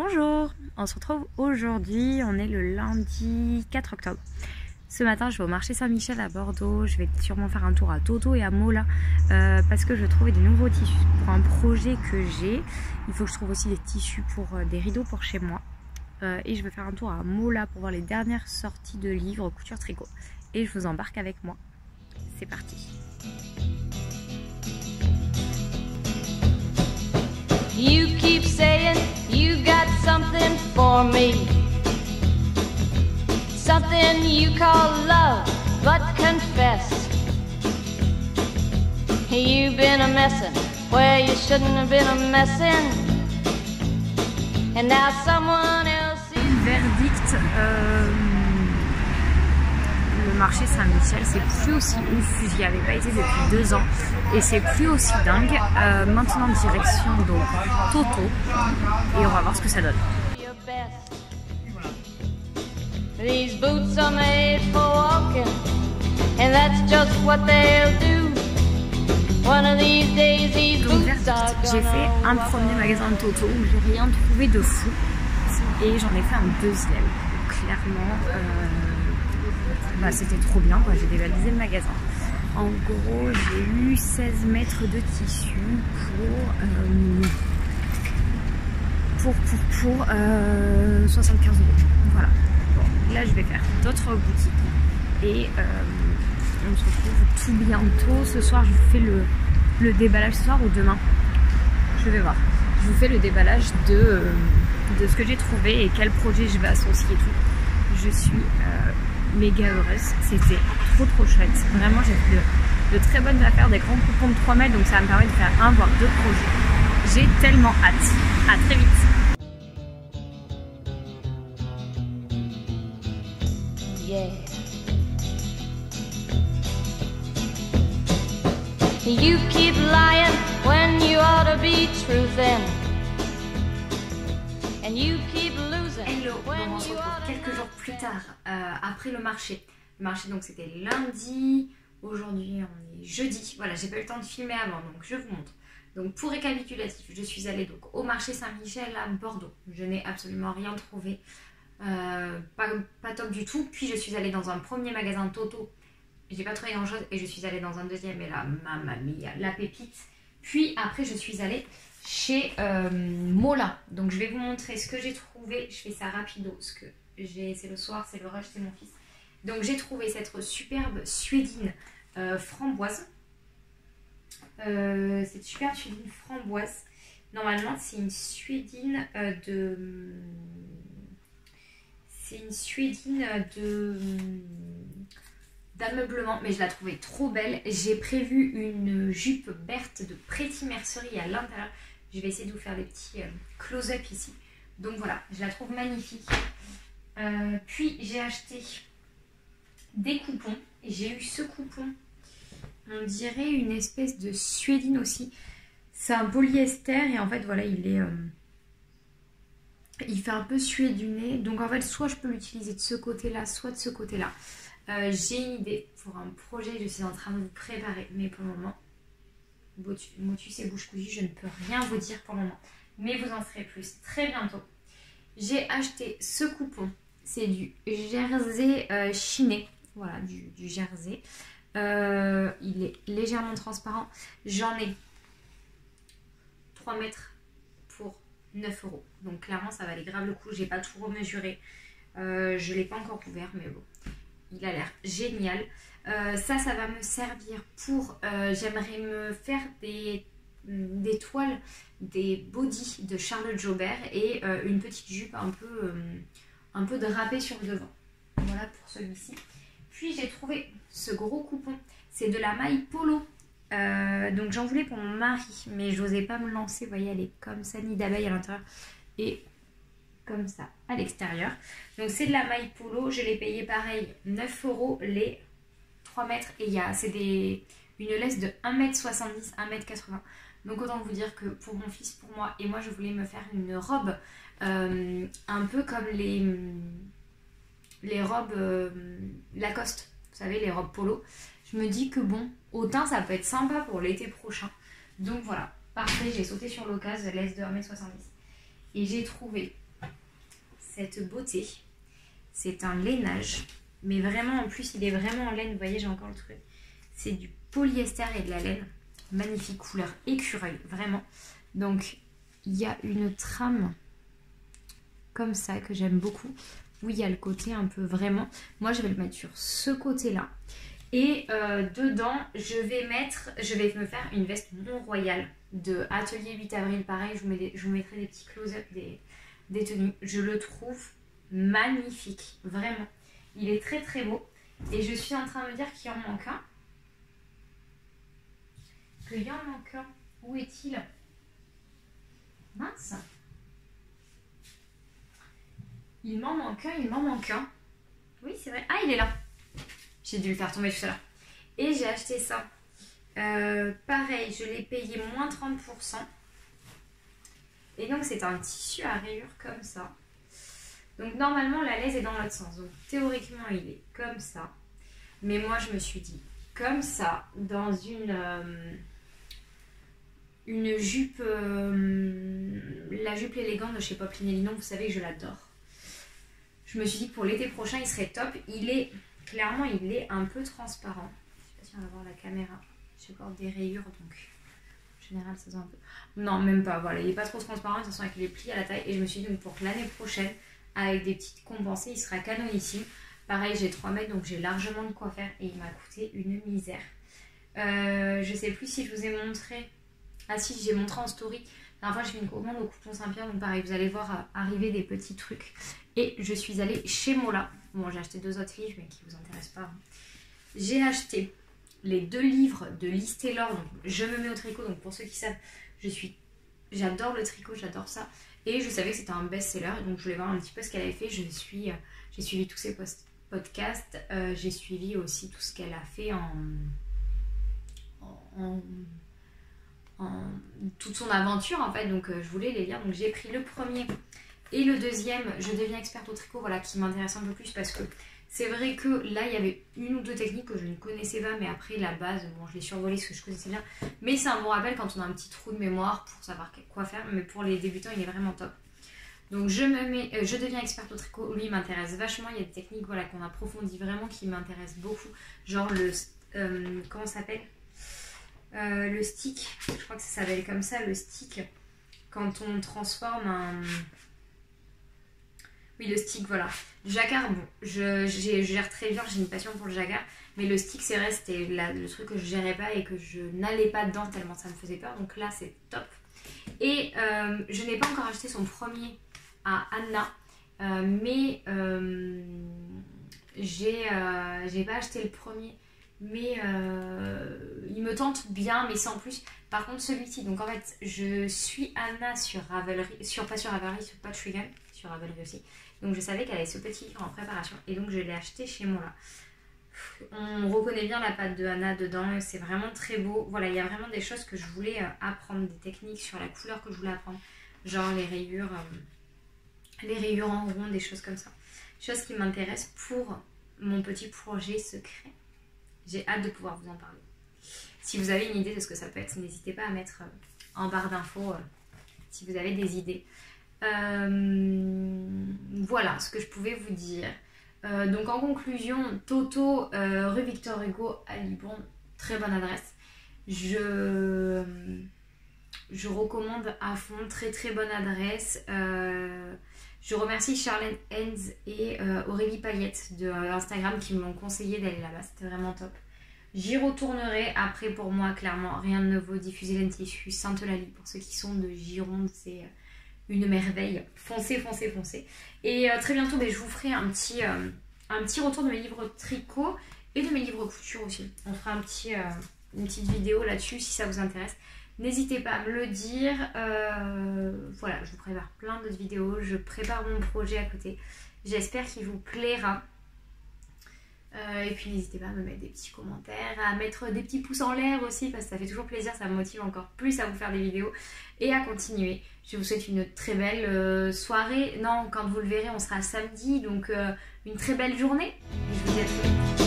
Bonjour, on se retrouve aujourd'hui, on est le lundi 4 octobre. Ce matin je vais au marché Saint-Michel à Bordeaux, je vais sûrement faire un tour à Toto et à Mola parce que je trouvais des nouveaux tissus pour un projet que j'ai. Il faut que je trouve aussi des tissus pour des rideaux pour chez moi. Et je vais faire un tour à Mola pour voir les dernières sorties de livres couture tricot. Et je vous embarque avec moi. C'est parti. You keep saying you got something for me, something you call love, but confess you've been a messin' where you shouldn't have been a messin', and now someone else is... Verdict, le marché Saint-Michel c'est plus aussi ouf, j'y avais pas été depuis 2 ans et c'est plus aussi dingue. Maintenant direction donc Toto et on va voir ce que ça donne. These boots are made for walking, and that's just what they'll do. One of these days these boots are gonna... J'ai fait un premier magasin de Toto où j'ai rien trouvé de fou et j'en ai fait un deuxième. Clairement, c'était trop bien, j'ai dévalisé le magasin. En gros, j'ai eu 16 mètres de tissu pour 75 €. Voilà. Bon, là, je vais faire d'autres boutiques et on se retrouve tout bientôt. Ce soir, je vous fais le déballage ce soir ou demain. Je vais voir. Je vous fais le déballage de ce que j'ai trouvé et quel projet je vais associer tout. Je suis méga heureuse, c'était trop chouette. Vraiment, j'ai fait de très bonnes affaires, des grands coupons de 3 mètres, donc ça va me permet de faire un voire 2 projets. J'ai tellement hâte. À très vite. Yeah. You keep lying when you ought to be truthin', and you keep losing. Hello, when on se you retrouve ought to... quelques jours plus tard après le marché. Le marché donc c'était lundi, aujourd'hui on est jeudi. Voilà, j'ai pas eu le temps de filmer avant donc je vous montre. Donc pour récapitulatif, je suis allée donc au marché Saint-Michel à Bordeaux. Je n'ai absolument rien trouvé, pas top du tout. Puis je suis allée dans un premier magasin Toto. J'ai pas trouvé grand chose et je suis allée dans un deuxième et là, mamma mia, la pépite. Puis après je suis allée chez Mola. Donc je vais vous montrer ce que j'ai trouvé. Je fais ça rapido, ce que c'est le soir, c'est le rush, c'est mon fils. Donc j'ai trouvé cette superbe suédine framboise. Cette superbe suédine framboise. Normalement c'est une suédine d'ameublement, mais je la trouvais trop belle. J'ai prévu une jupe Berthe de Pretty Mercerie à l'intérieur. Je vais essayer de vous faire des petits close-up ici. Donc voilà, je la trouve magnifique. Puis j'ai acheté des coupons. J'ai eu ce coupon. On dirait une espèce de suédine aussi. C'est un polyester et en fait voilà, il fait un peu suéduné. Donc en fait, soit je peux l'utiliser de ce côté-là, soit de ce côté-là. J'ai une idée pour un projet, je suis en train de vous préparer, mais pour le moment, motus et bouche cousue, je ne peux rien vous dire pour le moment. Mais vous en saurez plus très bientôt. J'ai acheté ce coupon, c'est du jersey chiné, voilà, du jersey. Il est légèrement transparent. J'en ai 3 mètres pour 9 €. Donc clairement, ça valait grave le coup. J'ai pas tout remesuré. Je ne l'ai pas encore ouvert, mais bon. Il a l'air génial. Ça va me servir pour... j'aimerais me faire des toiles, des bodys de Charlotte Jobert et une petite jupe un peu drapée sur le devant. Voilà pour celui-ci. Puis j'ai trouvé ce gros coupon. C'est de la maille polo. Donc j'en voulais pour mon mari, mais j'osais pas me lancer. Vous voyez, elle est comme ça, nid d'abeille à l'intérieur. Et... comme ça à l'extérieur. Donc c'est de la maille polo, je l'ai payé pareil 9 € les 3 mètres et c'est une laisse de 1,70 m, 1,80 m. Donc autant vous dire que pour mon fils, pour moi et moi, je voulais me faire une robe un peu comme les robes Lacoste, vous savez, les robes polo. Je me dis que bon, au teint ça peut être sympa pour l'été prochain. Donc voilà, parfait, j'ai sauté sur l'occasion, laisse de 1,70 m. Et j'ai trouvé cette beauté. C'est un lainage, mais vraiment en plus il est vraiment en laine, vous voyez j'ai encore le truc. C'est du polyester et de la laine, magnifique couleur écureuil, vraiment. Donc il y a une trame comme ça que j'aime beaucoup, où il y a le côté un peu vraiment, moi je vais le mettre sur ce côté là. Et dedans, je vais me faire une veste Mont-Royal de Atelier 8 avril. Pareil, je vous mettrai des petits close-up des tenues. Je le trouve magnifique, vraiment. Il est très très beau. Et je suis en train de me dire qu'il en manque un. Qu'il y en manque un. Où est-il? Mince. Il m'en manque un. Oui, c'est vrai. Ah, il est là. J'ai dû le faire tomber tout à l'heure. Et j'ai acheté ça. Pareil, je l'ai payé moins 30%. Et donc, c'est un tissu à rayures comme ça. Donc, normalement, la laise est dans l'autre sens. Donc, théoriquement, il est comme ça. Mais moi, je me suis dit, comme ça, dans une jupe, la jupe élégante de chez Poplin et Lino, vous savez que je l'adore. Je me suis dit que pour l'été prochain, il serait top. Clairement, il est un peu transparent. Je sais pas si on va voir la caméra. J'ai encore des rayures, donc en général, ça se voit un peu. Non, même pas. Voilà, il n'est pas trop transparent. De toute façon, avec les plis à la taille. Et je me suis dit, donc pour l'année prochaine, avec des petites compensées, il sera canonissime. Pareil, j'ai 3 mètres, donc j'ai largement de quoi faire. Et il m'a coûté une misère. Je sais plus si je vous ai montré. Ah si, j'ai montré en story. La dernière fois, j'ai fait une commande au Coupon Saint-Pierre. Donc pareil, vous allez voir arriver des petits trucs. Et je suis allée chez Mola. Bon, j'ai acheté 2 autres livres, mais qui ne vous intéressent pas. J'ai acheté les 2 livres de Liz Taylor. Donc, je me mets au tricot. Donc, pour ceux qui savent, j'adore le tricot, j'adore ça. Et je savais que c'était un best-seller. Donc, je voulais voir un petit peu ce qu'elle avait fait. J'ai suivi tous ses podcasts. J'ai suivi aussi tout ce qu'elle a fait toute son aventure, en fait. Donc, je voulais les lire. Donc, j'ai pris le premier. Et le deuxième, je deviens experte au tricot, voilà, qui m'intéresse un peu plus parce que c'est vrai que là, il y avait 1 ou 2 techniques que je ne connaissais pas, mais après, la base, bon, je l'ai survolée parce que je connaissais bien. Mais c'est un bon rappel quand on a un petit trou de mémoire pour savoir quoi faire, mais pour les débutants, il est vraiment top. Donc, je deviens experte au tricot, lui, il m'intéresse vachement. Il y a des techniques, voilà, qu'on approfondit vraiment, qui m'intéressent beaucoup. Genre comment ça s'appelle le stick, je crois que ça s'appelle comme ça, le stick, quand on transforme un... Oui, le stick, voilà. Le jacquard, bon, je gère très bien, j'ai une passion pour le jacquard. Mais le stick, c'est vrai, c'était le truc que je gérais pas et que je n'allais pas dedans tellement ça me faisait peur. Donc là, c'est top. Et je n'ai pas encore acheté son premier à Anna. Mais j'ai pas acheté le premier. Mais il me tente bien, mais sans plus. Par contre, celui-ci, donc en fait, je suis Anna sur Ravelry, pas sur Ravelry, sur Patreon, sur Ravelry aussi. Donc je savais qu'elle avait ce petit livre en préparation et donc je l'ai acheté chez moi là. On reconnaît bien la patte de Anna dedans, c'est vraiment très beau. Voilà, il y a vraiment des choses que je voulais apprendre, des techniques sur la couleur que je voulais apprendre. Genre les rayures en rond, des choses comme ça. Choses qui m'intéressent pour mon petit projet secret. J'ai hâte de pouvoir vous en parler. Si vous avez une idée de ce que ça peut être, n'hésitez pas à mettre en barre d'infos si vous avez des idées. Voilà ce que je pouvais vous dire. Donc en conclusion, Toto, rue Victor Hugo à Libourne, très bonne adresse. Je recommande à fond, très très bonne adresse. Je remercie Charlène Hens et Aurélie Paillette de Instagram qui m'ont conseillé d'aller là-bas, c'était vraiment top. J'y retournerai. Après, pour moi, clairement, rien de nouveau. Diffuser laine tissu, Sainte-Eulalie. Pour ceux qui sont de Gironde, c'est une merveille. Foncez, foncez, foncez. Et très bientôt, je vous ferai un petit retour de mes livres tricot et de mes livres couture aussi. On fera une petite vidéo là-dessus si ça vous intéresse. N'hésitez pas à me le dire. Voilà, je vous prépare plein d'autres vidéos. Je prépare mon projet à côté. J'espère qu'il vous plaira. Et puis n'hésitez pas à me mettre des petits commentaires, à mettre des petits pouces en l'air aussi parce que ça fait toujours plaisir, ça me motive encore plus à vous faire des vidéos et à continuer. Je vous souhaite une très belle soirée. Non, quand vous le verrez, on sera samedi, donc une très belle journée. Et je vous dis à très vite.